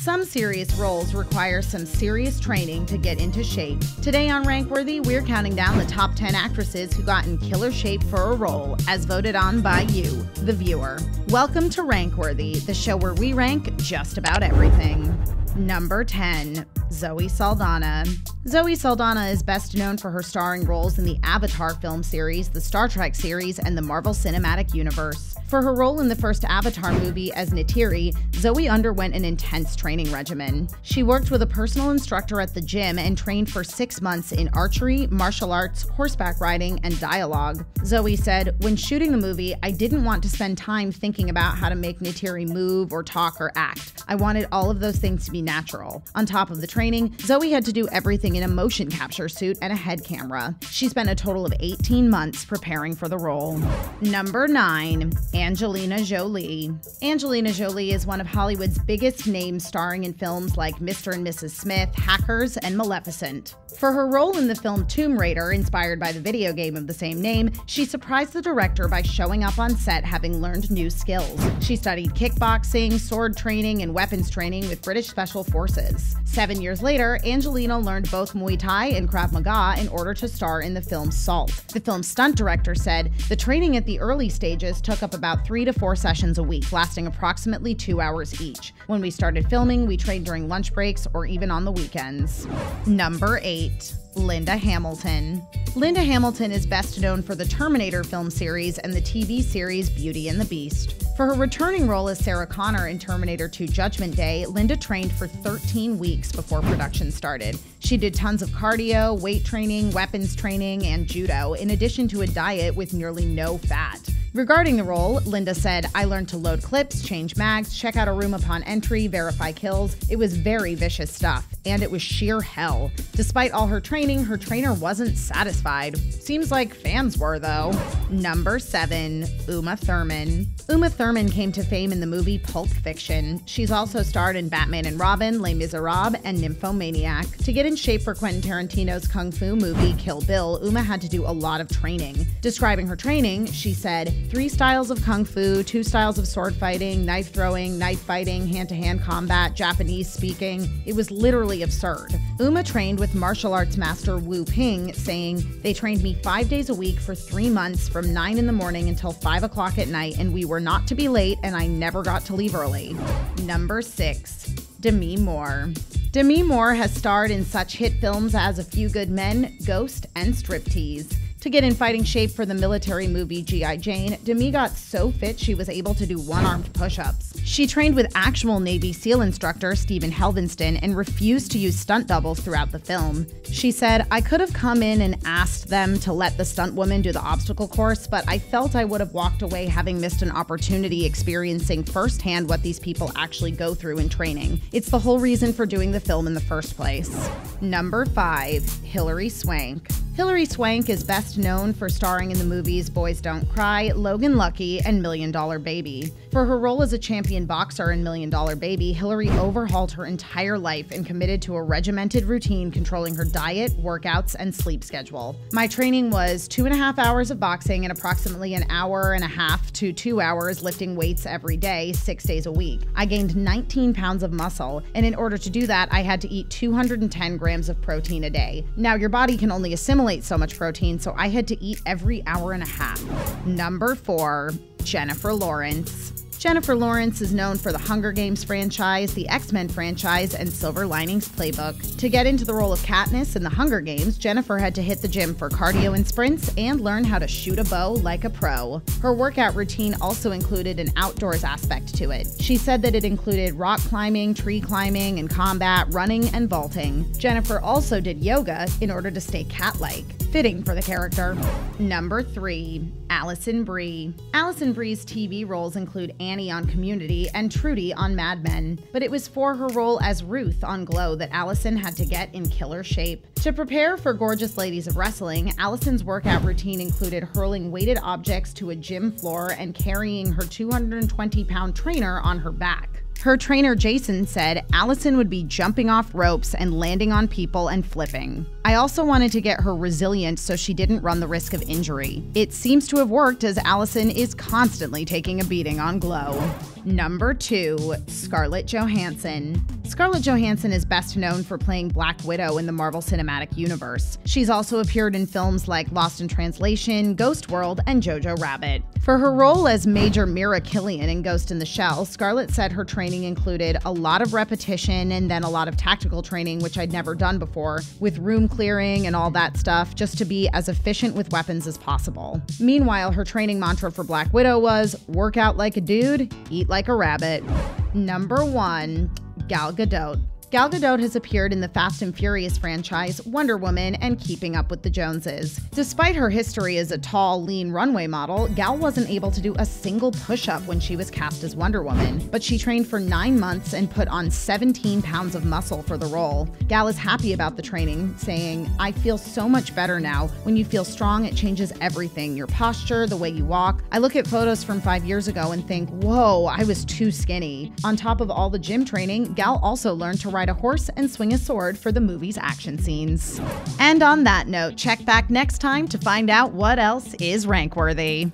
Some serious roles require some serious training to get into shape. Today on Rankworthy, we're counting down the top 10 actresses who got in killer shape for a role, as voted on by you, the viewer. Welcome to Rankworthy, the show where we rank just about everything. Number 10. Zoe Saldana. Zoe Saldana is best known for her starring roles in the Avatar film series, the Star Trek series, and the Marvel Cinematic Universe. For her role in the first Avatar movie as Neytiri, Zoe underwent an intense training regimen. She worked with a personal instructor at the gym and trained for 6 months in archery, martial arts, horseback riding, and dialogue. Zoe said, "When shooting the movie, I didn't want to spend time thinking about how to make Neytiri move or talk or act. I wanted all of those things to be natural." On top of the training, Zoe had to do everything in a motion capture suit and a head camera. She spent a total of 18 months preparing for the role. Number 9. Angelina Jolie. Angelina Jolie is one of Hollywood's biggest names, starring in films like Mr. and Mrs. Smith, Hackers, and Maleficent. For her role in the film Tomb Raider, inspired by the video game of the same name, she surprised the director by showing up on set having learned new skills. She studied kickboxing, sword training, and weapons training with British Special Forces. 7 years later, Angelina learned both Muay Thai and Krav Maga in order to star in the film Salt. The film's stunt director said, "The training at the early stages took up about 3 to 4 sessions a week, lasting approximately 2 hours each. When we started filming, we trained during lunch breaks or even on the weekends." Number 8. Linda Hamilton. Linda Hamilton is best known for the Terminator film series and the TV series Beauty and the Beast. For her returning role as Sarah Connor in Terminator 2 Judgment Day, Linda trained for 13 weeks before production started. She did tons of cardio, weight training, weapons training, and judo, in addition to a diet with nearly no fat. Regarding the role, Linda said, "I learned to load clips, change mags, check out a room upon entry, verify kills. It was very vicious stuff, and it was sheer hell." Despite all her training, her trainer wasn't satisfied. Seems like fans were, though. Number 7. Uma Thurman. Uma Thurman came to fame in the movie Pulp Fiction. She's also starred in Batman and Robin, Les Miserables, and Nymphomaniac. To get in shape for Quentin Tarantino's kung fu movie Kill Bill, Uma had to do a lot of training. Describing her training, she said, 3 styles of kung fu, 2 styles of sword fighting, knife throwing, knife fighting, hand-to-hand combat, Japanese speaking. It was literally absurd." Uma trained with martial arts master Wu Ping, saying, "They trained me 5 days a week for 3 months from 9 in the morning until 5 o'clock at night, and we were not to be late, and I never got to leave early." Number 6. Demi Moore. Demi Moore has starred in such hit films as A Few Good Men, Ghost, and Striptease. To get in fighting shape for the military movie G.I. Jane, Demi got so fit she was able to do one-armed push-ups. She trained with actual Navy SEAL instructor Stephen Helvenston and refused to use stunt doubles throughout the film. She said, "I could have come in and asked them to let the stunt woman do the obstacle course, but I felt I would have walked away having missed an opportunity experiencing firsthand what these people actually go through in training. It's the whole reason for doing the film in the first place." Number 5. Hilary Swank. Hilary Swank is best known for starring in the movies Boys Don't Cry, Logan Lucky, and $1 Million Baby. For her role as a champion boxer in $1 Million Baby, Hilary overhauled her entire life and committed to a regimented routine controlling her diet, workouts, and sleep schedule. "My training was 2.5 hours of boxing and approximately 1.5 hours to 2 hours lifting weights every day, 6 days a week. I gained 19 pounds of muscle, and in order to do that, I had to eat 210 grams of protein a day. Now, your body can only assimilate so much protein, so I had to eat every 1.5 hours. Number 4. Jennifer Lawrence. Jennifer Lawrence is known for the Hunger Games franchise, the X-Men franchise, and Silver Linings Playbook. To get into the role of Katniss in the Hunger Games, Jennifer had to hit the gym for cardio and sprints and learn how to shoot a bow like a pro. Her workout routine also included an outdoors aspect to it. She said that it included rock climbing, tree climbing, and combat, running, and vaulting. Jennifer also did yoga in order to stay cat-like. Fitting for the character. Number 3. Alison Brie. Alison Brie's TV roles include Annie on Community and Trudy on Mad Men, but it was for her role as Ruth on Glow that Alison had to get in killer shape. To prepare for Gorgeous Ladies of Wrestling, Alison's workout routine included hurling weighted objects to a gym floor and carrying her 220-pound trainer on her back. Her trainer Jason said Alison would be jumping off ropes and landing on people and flipping. "I also wanted to get her resilient so she didn't run the risk of injury. It seems to have worked as Alison is constantly taking a beating on Glow." Number 2. Scarlett Johansson. Scarlett Johansson is best known for playing Black Widow in the Marvel Cinematic Universe. She's also appeared in films like Lost in Translation, Ghost World, and Jojo Rabbit. For her role as Major Mira Killian in Ghost in the Shell, Scarlett said her training included a lot of repetition and then a lot of tactical training, which I'd never done before, with room clearing and all that stuff, just to be as efficient with weapons as possible. Meanwhile, her training mantra for Black Widow was, work out like a dude, eat like a rabbit. Number 1. Gal Gadot. Gal Gadot has appeared in the Fast and Furious franchise, Wonder Woman, and Keeping Up with the Joneses. Despite her history as a tall, lean runway model, Gal wasn't able to do a single push-up when she was cast as Wonder Woman, but she trained for 9 months and put on 17 pounds of muscle for the role. Gal is happy about the training, saying, "I feel so much better now. When you feel strong, it changes everything, your posture, the way you walk. I look at photos from 5 years ago and think, whoa, I was too skinny." On top of all the gym training, Gal also learned to ride a horse and swing a sword for the movie's action scenes. And on that note, check back next time to find out what else is rank-worthy.